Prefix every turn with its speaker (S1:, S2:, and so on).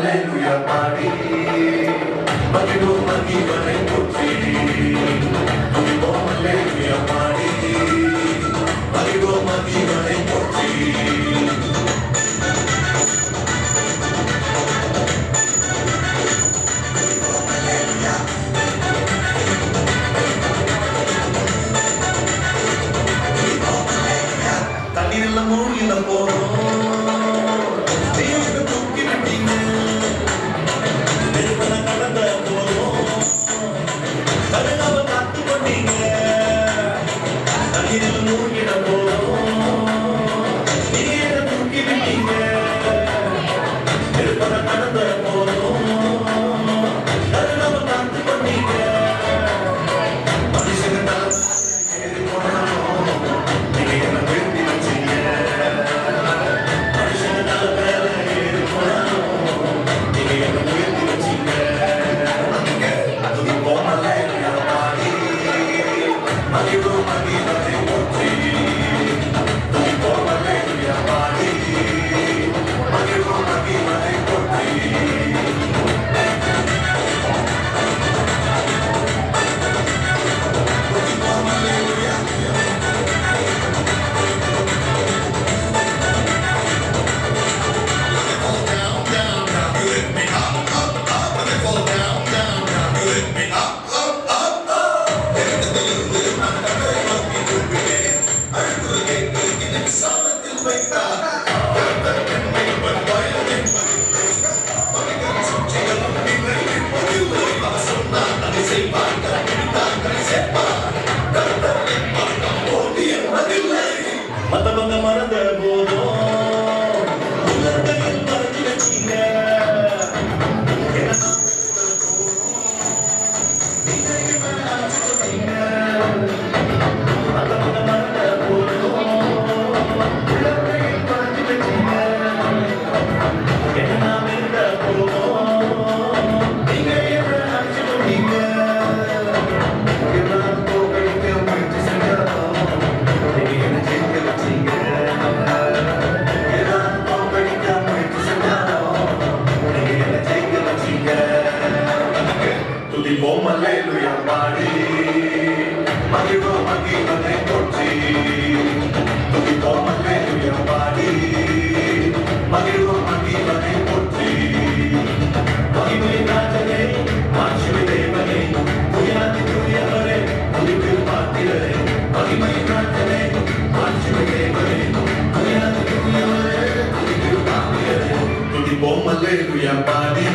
S1: அல்லேலூயா பாடி மகிழ்வோம் மகிழ்வனை போற்றி துதிப்போம் அல்லேலூயா பாடி மகிழ்வோம் மகிழ்வனை போற்றி தண்ணீர்ல மூழ்கின போறோம் தூக்கி விட்டீங்க நெருப்பன கடந்த போறோம் கருணாவை காத்து கொண்டீங்க தண்ணீர்ல மூழ்கின போறோம் நீரை தூக்கி விட்டீங்க நெருப்பன கடந்த போறோம் கருணாவை காத்து கொண்டீங்க மனுஷன் ஏறி போனோம் நீங்க என்ன விரும்பி வச்சீங்க மனுஷன் மேல ஏறி போனோம் நீங்க என்ன விரும்பி வச்சீங்க துதிப்போம் அல்லேலூயா பாடி மகிழ்வோம் மகிழ்வனை போற்றி துதிப்போம் அல்லேலூயா பாடி மகிழ்வோம் மகிழ்வனை போற்றி மத்தவங்க மறந்த போதும் உலகையில் மறந்து வச்சீங்க மத்தவங்க மறந்த போதும் உலகையில் மறந்து வச்சீங்க என்ன நாம் இருந்த போதும் நீங்க என்ன அழைச்சிட்டீங்க எல்லாம் போகடிக்க முயற்சி செஞ்சாலும் நீங்க என்ன செஞ்சு வச்சீங்க எல்லாம் போகடிக்க முயற்சி செஞ்சாலும் நீங்க என்ன செய்ய வச்சீங்க துதிப்போம் அல்லேலூயா பாடி மகிழ்வோம் மகிழ்வனை போற்றி துதிப்போம் அல்லேலூயா பாடி மகிழ்வோம் மகிழ்வனை போற்றி மகிமை ராஜனே மாட்சிமை தேவனே துயாதி துயவரே துதிக்கு பாத்திரரே மகிமை ராஜனே மாட்சிமை தேவனே துயாதி துயவரே துதிக்கு பாத்திரரே துதிப்போம் அல்லேலூயா பாடி